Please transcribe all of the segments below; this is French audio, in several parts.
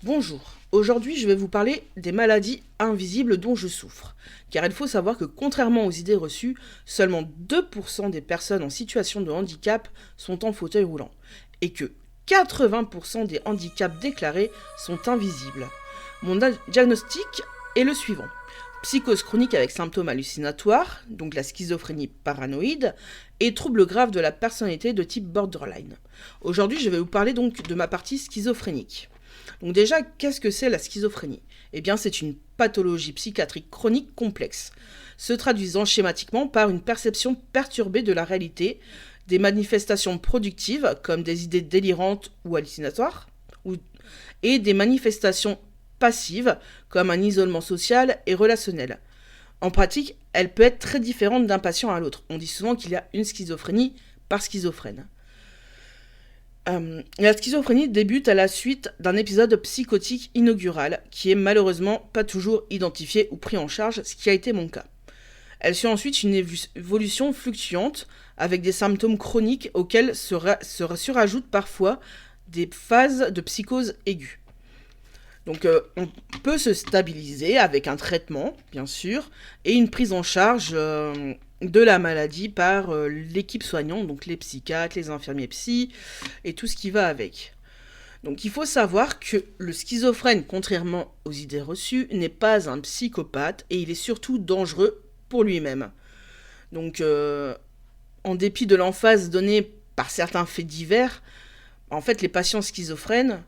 Bonjour, aujourd'hui je vais vous parler des maladies invisibles dont je souffre. Car il faut savoir que contrairement aux idées reçues, seulement 2% des personnes en situation de handicap sont en fauteuil roulant. Et que 80% des handicaps déclarés sont invisibles. Mon diagnostic est le suivant. Psychose chronique avec symptômes hallucinatoires, donc la schizophrénie paranoïde, et troubles graves de la personnalité de type borderline. Aujourd'hui je vais vous parler donc de ma partie schizophrénique. Donc déjà, qu'est-ce que c'est la schizophrénie ? Eh bien, c'est une pathologie psychiatrique chronique complexe, se traduisant schématiquement par une perception perturbée de la réalité, des manifestations productives comme des idées délirantes ou hallucinatoires, et des manifestations passives comme un isolement social et relationnel. En pratique, elle peut être très différente d'un patient à l'autre. On dit souvent qu'il y a une schizophrénie par schizophrène. La schizophrénie débute à la suite d'un épisode psychotique inaugural qui est malheureusement pas toujours identifié ou pris en charge, ce qui a été mon cas. Elle suit ensuite une évolution fluctuante avec des symptômes chroniques auxquels se surajoutent parfois des phases de psychose aiguë. Donc on peut se stabiliser avec un traitement, bien sûr, et une prise en charge de la maladie par l'équipe soignante, donc les psychiatres, les infirmiers psy, et tout ce qui va avec. Donc il faut savoir que le schizophrène, contrairement aux idées reçues, n'est pas un psychopathe, et il est surtout dangereux pour lui-même. Donc en dépit de l'emphase donnée par certains faits divers, en fait les patients schizophrènes,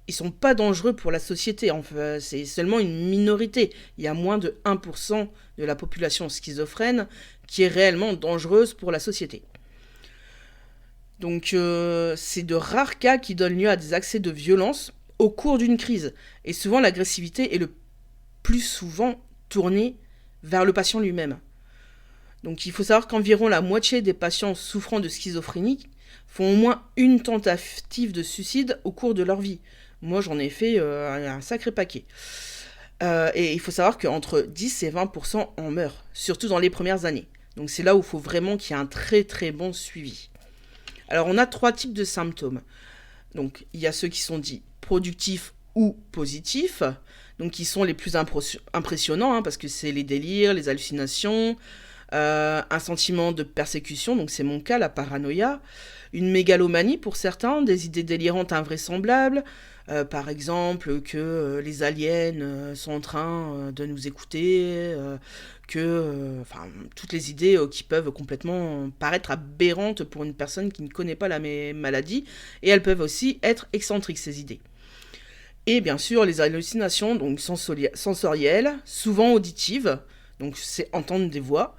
ils sont pas dangereux pour la société. Enfin, c'est seulement une minorité. Il y a moins de 1% de la population schizophrène qui est réellement dangereuse pour la société. Donc c'est de rares cas qui donnent lieu à des accès de violence au cours d'une crise. Et souvent l'agressivité est le plus souvent tournée vers le patient lui-même. Donc il faut savoir qu'environ la moitié des patients souffrant de schizophrénie font au moins une tentative de suicide au cours de leur vie. Moi, j'en ai fait un sacré paquet. Et il faut savoir qu'entre 10 et 20% en meurent, surtout dans les premières années. Donc c'est là où il faut vraiment qu'il y ait un très très bon suivi. Alors on a 3 types de symptômes. Donc il y a ceux qui sont dits productifs ou positifs, donc qui sont les plus impressionnants, parce que c'est les délires, les hallucinations, un sentiment de persécution, donc c'est mon cas, la paranoïa, une mégalomanie pour certains, des idées délirantes invraisemblables, par exemple que les aliens sont en train de nous écouter, enfin toutes les idées qui peuvent complètement paraître aberrantes pour une personne qui ne connaît pas la maladie, et elles peuvent aussi être excentriques ces idées. Et bien sûr les hallucinations donc sensorielles, souvent auditives, donc c'est entendre des voix.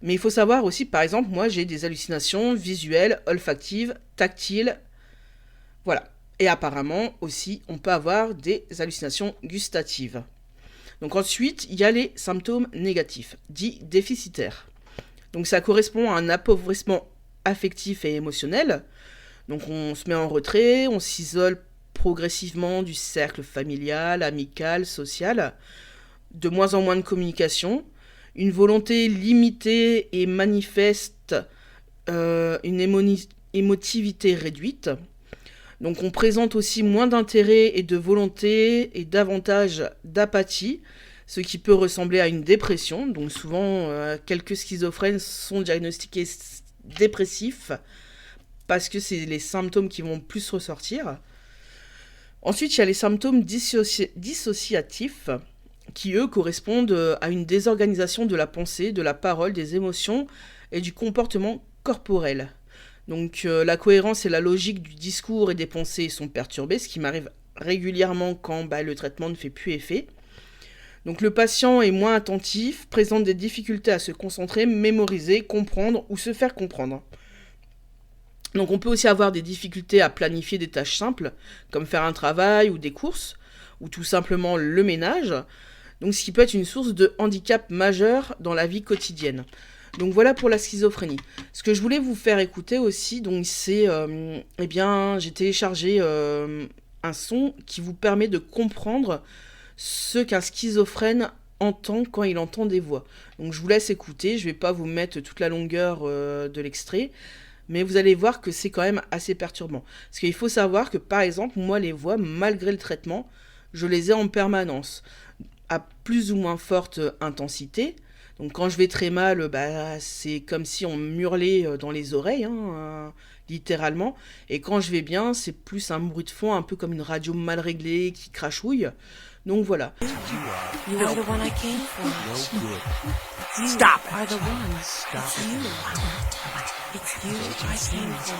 Mais il faut savoir aussi, par exemple, moi j'ai des hallucinations visuelles, olfactives, tactiles, voilà. Et apparemment aussi, on peut avoir des hallucinations gustatives. Donc ensuite, il y a les symptômes négatifs, dits déficitaires. Donc ça correspond à un appauvrissement affectif et émotionnel. Donc on se met en retrait, on s'isole progressivement du cercle familial, amical, social, de moins en moins de communication, une volonté limitée et manifeste, une émotivité réduite. Donc on présente aussi moins d'intérêt et de volonté et davantage d'apathie, ce qui peut ressembler à une dépression. Donc souvent, quelques schizophrènes sont diagnostiqués dépressifs parce que c'est les symptômes qui vont plus ressortir. Ensuite, il y a les symptômes dissociatifs qui, eux, correspondent à une désorganisation de la pensée, de la parole, des émotions et du comportement corporel. Donc la cohérence et la logique du discours et des pensées sont perturbées, ce qui m'arrive régulièrement quand le traitement ne fait plus effet. Donc le patient est moins attentif, présente des difficultés à se concentrer, mémoriser, comprendre ou se faire comprendre. Donc on peut aussi avoir des difficultés à planifier des tâches simples, comme faire un travail ou des courses, ou tout simplement le ménage. Donc ce qui peut être une source de handicap majeur dans la vie quotidienne. Donc voilà pour la schizophrénie. Ce que je voulais vous faire écouter aussi, donc c'est, j'ai téléchargé un son qui vous permet de comprendre ce qu'un schizophrène entend quand il entend des voix. Donc je vous laisse écouter, je vais pas vous mettre toute la longueur de l'extrait, mais vous allez voir que c'est quand même assez perturbant. Parce qu'il faut savoir que par exemple, moi les voix, malgré le traitement, je les ai en permanence, à plus ou moins forte intensité. Donc quand je vais très mal, c'est comme si on me hurlait dans les oreilles, littéralement. Et quand je vais bien, c'est plus un bruit de fond, un peu comme une radio mal réglée qui crachouille. Donc voilà. You are the one I came for. You Stop it. are the one. Stop It's it. you. It's you I came for.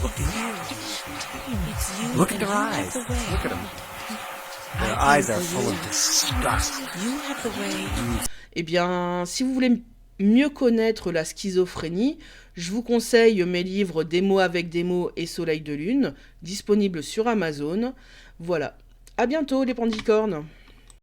It's you. It's you. Look at and their you have eyes. the way. Look at them. I Their came eyes are for full you. of disgust. You have the way. Eh bien, si vous voulez mieux connaître la schizophrénie, je vous conseille mes livres Des mots avec des mots et Soleil de lune, disponibles sur Amazon. Voilà. À bientôt les pandicornes.